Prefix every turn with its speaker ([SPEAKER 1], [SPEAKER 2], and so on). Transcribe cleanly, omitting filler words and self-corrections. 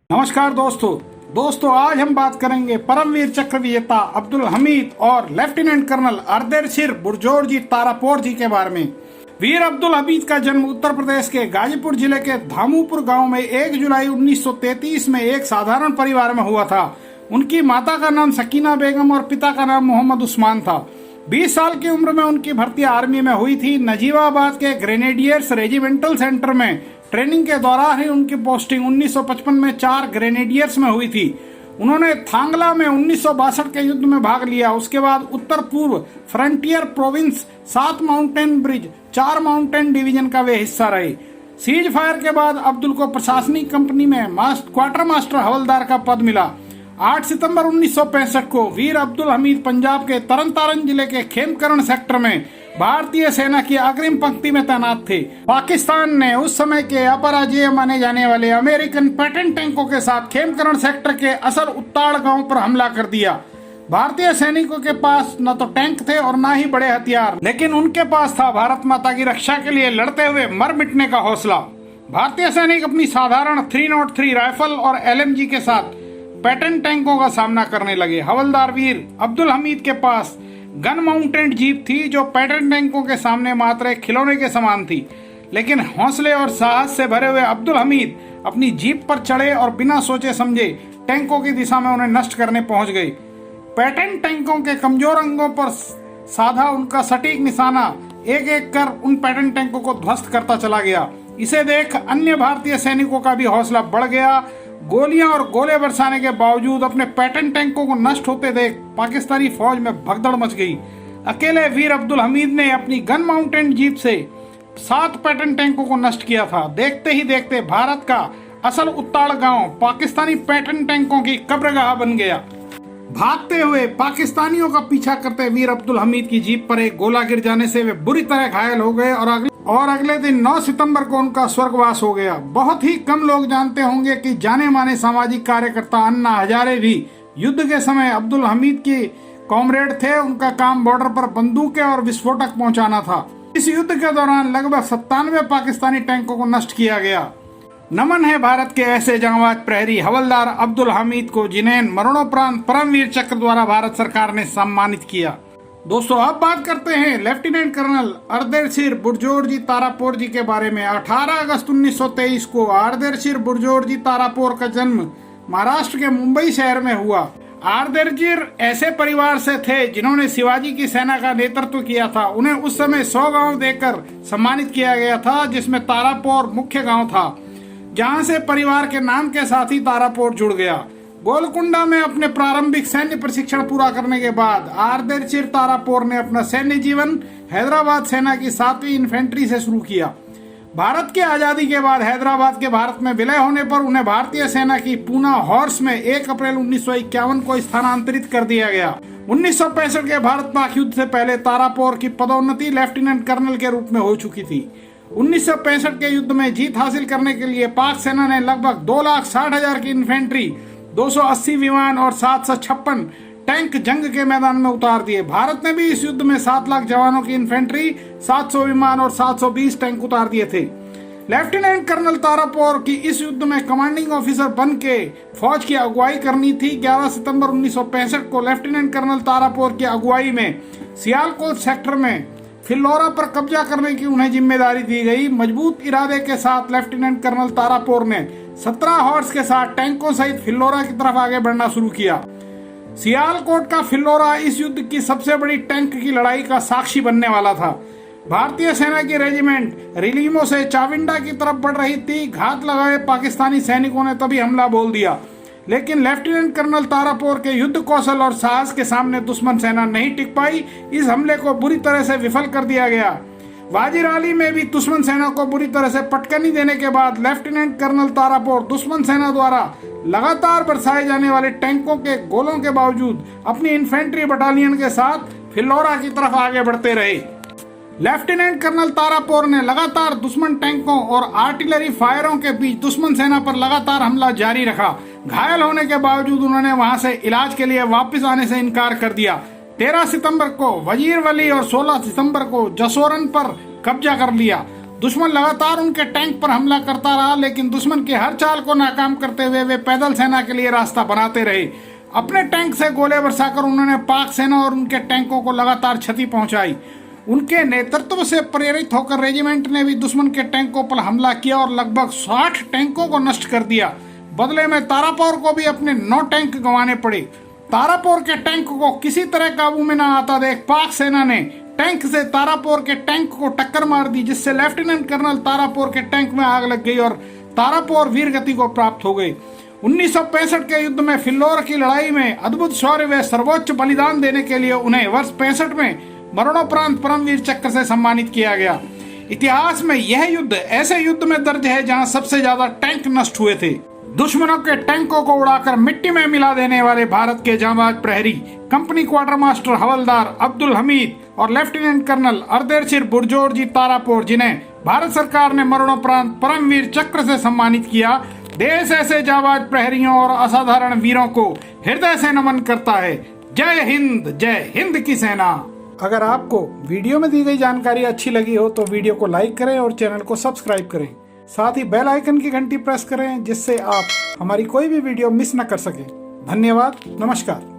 [SPEAKER 1] नमस्कार दोस्तों आज हम बात करेंगे परमवीर चक्र विजेता अब्दुल हमीद और लेफ्टिनेंट कर्नल अर्देशीर बुरजोरजी तारापोर जी के बारे में। वीर अब्दुल हमीद का जन्म उत्तर प्रदेश के गाजीपुर जिले के धामूपुर गांव में 1 जुलाई 1933 में एक साधारण परिवार में हुआ था। उनकी माता का नाम सकीना बेगम और पिता का नाम मोहम्मद उस्मान था। 20 साल की उम्र में उनकी भर्ती आर्मी में हुई थी। नजीबाबाद के ग्रेनेडियर्स रेजिमेंटल सेंटर में ट्रेनिंग के दौरान ही उनकी पोस्टिंग 1955 में 4 ग्रेनेडियर्स में हुई थी। उन्होंने थांगला में 1962 के युद्ध में भाग लिया। उसके बाद उत्तर पूर्व frontier province 7 mountain bridge 4 mountain division का वे हिस्सा रहे। सीज फायर के बाद अब्दुल को प्रशासनिक कंपनी में क्वार्टर मास्टर हवलदार का पद मिला। 8 सितंबर 1965 को वीर अब्दुल हमीद पंजाब के तरन जिले के खेमकरण सेक्टर में भारतीय सेना की अग्रिम पंक्ति में तैनात थे। पाकिस्तान ने उस समय के अपराजेय माने जाने वाले अमेरिकन पैटर्न टैंकों के साथ खेमकरण सेक्टर के असल उत्ताड़ गांव पर हमला कर दिया। भारतीय सैनिकों के पास न तो टैंक थे और न ही बड़े हथियार, लेकिन उनके पास था भारत माता की रक्षा के लिए लड़ते हुए मर मिटने का हौसला। भारतीय सैनिक अपनी साधारण 303 राइफल और LMG के साथ पैटर्न टैंकों का सामना करने लगे। हवलदार वीर अब्दुल हमीद के पास गन माउंटेड जीप थी जो पैटर्न टैंकों के सामने मात्र एक खिलौने के समान थी, लेकिन हौसले और साहस से भरे हुए अब्दुल हमीद अपनी जीप पर चढ़े और बिना सोचे समझे टैंकों की दिशा में उन्हें नष्ट करने पहुंच गए। पैटर्न टैंकों के कमजोर अंगों पर साधा उनका सटीक निशाना एक एक कर उन पैटर्न टैंकों को ध्वस्त करता चला गया। इसे देख अन्य भारतीय सैनिकों का भी हौसला बढ़ गया। गोलियां और गोले बरसाने के बावजूद अपने पैटर्न टैंकों को नष्ट होते देख पाकिस्तानी फौज में भगदड़ मच गई। अकेले वीर अब्दुल हमीद ने अपनी गन माउंटेन जीप से 7 पैटर्न टैंकों को नष्ट किया था। देखते ही देखते भारत का असल उत्ताड़ गांव पाकिस्तानी पैटर्न टैंकों की कब्रगाह बन गया। भागते हुए पाकिस्तानियों का पीछा करते वीर अब्दुल हमीद की जीप पर एक गोला गिर जाने से वे बुरी तरह घायल हो गए और अगले दिन 9 सितंबर को उनका स्वर्गवास हो गया। बहुत ही कम लोग जानते होंगे कि जाने माने सामाजिक कार्यकर्ता अन्ना हजारे भी युद्ध के समय अब्दुल हमीद के कॉमरेड थे। उनका काम बॉर्डर पर बंदूकें और विस्फोटक पहुंचाना था। इस युद्ध के दौरान लगभग 97 पाकिस्तानी टैंकों को नष्ट किया गया। नमन है भारत के ऐसे जांबाज प्रहरी हवलदार अब्दुल हमीद को, जिन्हें मरणोपरांत परमवीर चक्र द्वारा भारत सरकार ने सम्मानित किया। दोस्तों अब बात करते हैं लेफ्टिनेंट कर्नल अर्देशीर बुरजोरजी तारापोर जी के बारे में। 18 अगस्त 1923 को अर्देशीर बुरजोरजी तारापोर का जन्म महाराष्ट्र के मुंबई शहर में हुआ। अर्देशीर ऐसे परिवार से थे जिन्होंने शिवाजी की सेना का नेतृत्व किया था। उन्हें उस समय 100 गांव देकर सम्मानित किया गया था, जिसमें तारापोर मुख्य गांव था, जहां से परिवार के नाम के साथ ही तारापोर जुड़ गया। गोलकुंडा में अपने प्रारंभिक सैन्य प्रशिक्षण पूरा करने के बाद अर्देशीर तारापोर ने अपना सैन्य जीवन हैदराबाद सेना की 7वीं इन्फेंट्री से शुरू किया। भारत की आजादी के बाद हैदराबाद के भारत में विलय होने पर उन्हें भारतीय सेना की पूना हॉर्स में 1 अप्रैल 1951 को स्थानांतरित कर दिया गया। 1965 के भारत पाक युद्ध से पहले तारापोर की पदोन्नति लेफ्टिनेंट कर्नल के रूप में हो चुकी थी। 1965 के युद्ध में जीत हासिल करने के लिए पाक सेना ने लगभग 2,60,000 की इन्फेंट्री, 280 विमान और 756 टैंक जंग के मैदान में उतार दिए। भारत ने भी इस युद्ध में 7 लाख जवानों की इन्फेंट्री, 700 विमान और 720 टैंक उतार दिए थे। लेफ्टिनेंट कर्नल तारापोर की इस युद्ध में कमांडिंग ऑफिसर बन के फौज की अगुवाई करनी थी। 11 सितंबर 1965 को लेफ्टिनेंट कर्नल तारापोर की अगुवाई में सियालकोट सेक्टर में फिल्लौरा पर कब्जा करने की उन्हें जिम्मेदारी दी गई। मजबूत इरादे के साथ लेफ्टिनेंट कर्नल तारापोर ने 17 हॉर्स के साथ टैंकों सहित फिल्लौरा की तरफ आगे बढ़ना शुरू किया। सियालकोट का फिल्लौरा इस युद्ध की सबसे बड़ी टैंक की लड़ाई का साक्षी बनने वाला था। भारतीय सेना की रेजिमेंट रिलीमो से चाविंडा की तरफ बढ़ रही थी। घात लगाए पाकिस्तानी सैनिकों ने तभी हमला बोल दिया, लेकिन लेफ्टिनेंट कर्नल तारापोर के युद्ध कौशल और साहस के सामने दुश्मन सेना नहीं टिक पाई। इस हमले को बुरी तरह से विफल कर दिया गया। वाजिराली में भी दुश्मन सेना को बुरी तरह से पटकनी देने के बाद लेफ्टिनेंट कर्नल तारापोर दुश्मन सेना द्वारा लगातार बरसाए जाने वाले टैंकों के गोलों के बावजूद अपनी इन्फेंट्री बटालियन के साथ फिल्लौरा की तरफ आगे बढ़ते रहे। लेफ्टिनेंट कर्नल तारापोर ने लगातार दुश्मन टैंकों और आर्टिलरी फायरों के बीच दुश्मन सेना पर लगातार हमला जारी रखा। घायल होने के बावजूद उन्होंने वहां से इलाज के लिए वापस आने से इनकार कर दिया। 13 सितंबर को वजीरवली और 16 सितंबर को जसोरन पर कब्जा कर लिया। दुश्मन लगातार उनके टैंक पर हमला करता रहा, लेकिन दुश्मन की हर चाल को नाकाम करते हुए वे पैदल सेना के लिए रास्ता बनाते रहे। अपने टैंक से गोले बरसाकर उन्होंने पाक सेना और उनके टैंकों को लगातार क्षति पहुंचाई। उनके नेतृत्व से प्रेरित होकर रेजिमेंट ने भी दुश्मन के टैंकों पर हमला किया और लगभग 60 टैंकों को नष्ट कर दिया। बदले में तारापोर को भी अपने 9 टैंक गंवाने पड़े। तारापोर के टैंक को किसी तरह काबू में न आता देख पाक सेना ने टैंक से तारापोर के टैंक को टक्कर मार दी, जिससे लेफ्टिनेंट कर्नल तारापोर के टैंक में आग लग गई और तारापोर वीरगति को प्राप्त हो गई। 1965 के युद्ध में फिल्लोर की लड़ाई में अद्भुत शौर्य व सर्वोच्च बलिदान देने के लिए उन्हें वर्ष 65 में मरणोपरांत परमवीर चक्र से सम्मानित किया गया। इतिहास में यह युद्ध ऐसे युद्ध में दर्ज है जहां सबसे ज्यादा टैंक नष्ट हुए थे। दुश्मनों के टैंकों को उड़ाकर मिट्टी में मिला देने वाले भारत के जांबाज प्रहरी कंपनी क्वार्टर मास्टर हवलदार अब्दुल हमीद और लेफ्टिनेंट कर्नल अर्देशीर बुरजोरजी तारापोर, जिन्हें भारत सरकार ने मरणोपरांत परमवीर चक्र से सम्मानित किया, देश ऐसे जांबाज प्रहरियों और असाधारण वीरों को हृदय से नमन करता है। जय हिंद की सेना। अगर आपको वीडियो में दी गई जानकारी अच्छी लगी हो तो वीडियो को लाइक करें और चैनल को सब्सक्राइब करें। साथ ही बेल आइकन की घंटी प्रेस करें, जिससे आप हमारी कोई भी वीडियो मिस न कर सकें। धन्यवाद। नमस्कार।